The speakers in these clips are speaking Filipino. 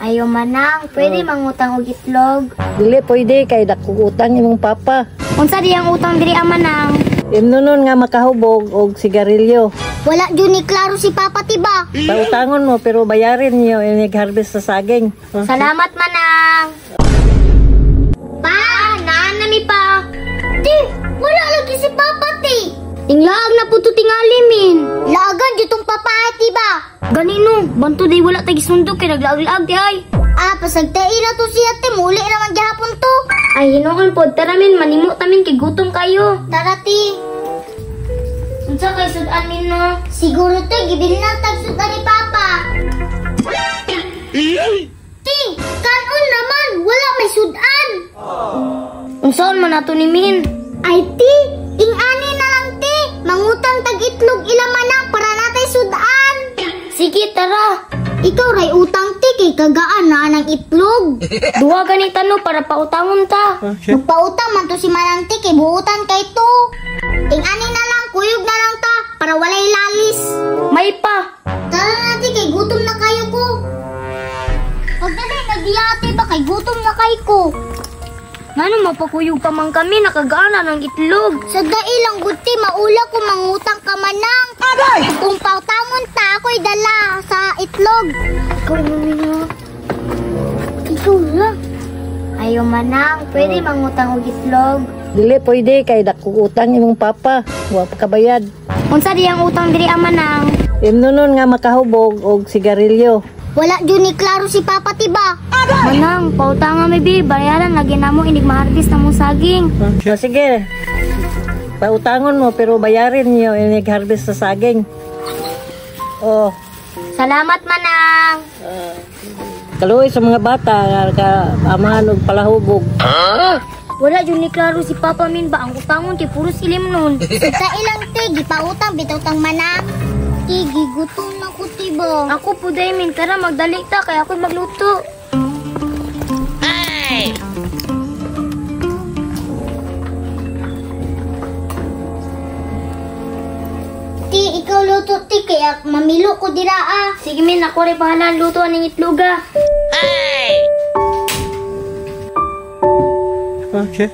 Ayaw manang, pwede mangutang og itlog. Dili pwede kay dako utang imong papa. Unsa di ang utang diri manang? Imnonon nga makahubog og sigarilyo. Wala jud ni klaro si papa tiba. Pautangon mo pero bayarin niyo inig harvest sa saging. Salamat manang. Pa, naan na mi pa. Ti, wala lagi si papa ti. Inglaag na po ito tingali, min. Laagan dito tong papahat, diba? Ganino, banto day wala tagi sundok kay naglaag-laag di ay. Ah, pasagtai na to siya, te. Muli naman gihapon to. Ay, hinoon po. Tara, min. Manimo tamin kay gutom kayo. Tara, ti. Unsa kay sudan min, no? Siguro, te. Gibilin na tag-sudan ni Papa. Ti, kanon naman. Wala may sudan. Unsaon man nato ni min? Ay, ti. Ing-ani na lang, ti. Mangutang tag-itlog ilamanang para natay sudan. Sige, tara. Ikaw ray utang, ti. Kay kagaan na ng itlog. Duwa ganit no para pautangon ta. Magpautang man to si Manang, ti. Kay buutan kay to. Ing-ani na lang. Kuyog na lang ta. Para walay lalis. May pa. Tara na, ti. Kay gutom na kayo ko. Pagdaday, nagdiyate ba kay gutom na kayo ko. Ngano mapakuyog pa man kami, nakagana ng itlog. Sa dailang guti, maula ko mangutang ka manang. Aray! Kung pautangon ta, ako'y dala sa itlog. Ikaw namin na. Ikaw na. Ayaw manang, pwede mangutang og itlog. Dili pwede kay dako utang imong papa. Wa pa kabayad. Unsa di ang utang diri manang? Imnonon nga makahubog og sigarilyo. Wala jud ni klaro si papa tiba. Manang, pautang nga may bi, bayaran lagi na mo inig ma-harvest na mo saging. Sige. Pautangon mo pero bayarin niyo inig harvest sa saging. Oh. Salamat manang. Kaluoy sa mga bata ka amahan og palahubog. Wala jud ni klaro si papa min ba ang utangon kay puro silim nun. Sa ilang tigi pautang bitutang manang. Tigi gutom na ko tiba. Ako po day min, tara magdali ta kay ako'y magluto. Hey! Ti, ikaw luto ti kaya mamilo ko dira ah. Sige min, ako rin bahala luto aning itloga. Hey! Okay.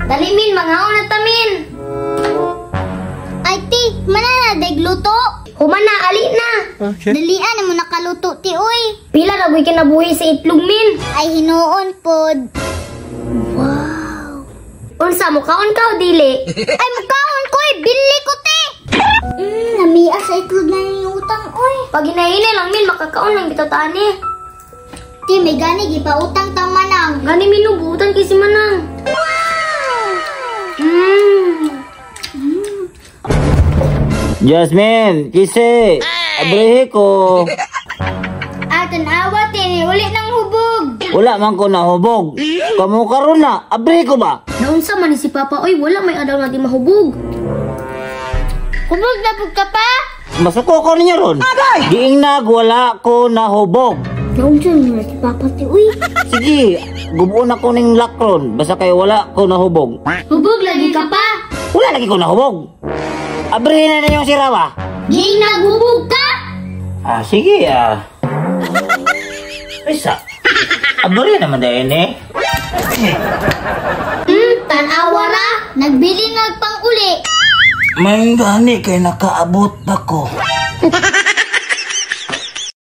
Dali min, manghaon na tamin. Ay ti, manana degluto. Humana, ali na. Okay. Dalian mo nakaluto ti uy. Pila na buhay kinabuhi sa itlog min. Ay hinuon pod. Wow. Unsa mo kaon ka o dili? Ay mukaon ko bili ko ti. Namia sa itlog na yung utang oy. Pag hinahili lang min, makakaon lang bitaw tani. Ti, may gani gipautang tang manang. Gani minubutan kay si manang. Jasmine, kisi, abrehe ko. Aton awat uli ng hubog. Wala man ko nahubog. Kamu karon na, abrehe ko ba? Naunsa man ni si Papa, oy, wala may adaw na di mahubog. Hubog na bug ka pa? Masuko ko niya ron. Giing wala ko nahubog. Naunsa man si Papa ti, uy. Sige, gubuon ako ning lakron. Basta kayo wala ko nahubog. Hubog lagi ka pa? Wala lagi ko nahubog. Abrehe na yung sirawa. Giing naghubog ka? Ah, sige Isa. Abrehe naman dahil eh. Tanawa ra. Nagbili nagpang uli. May gani kay nakaabot ako.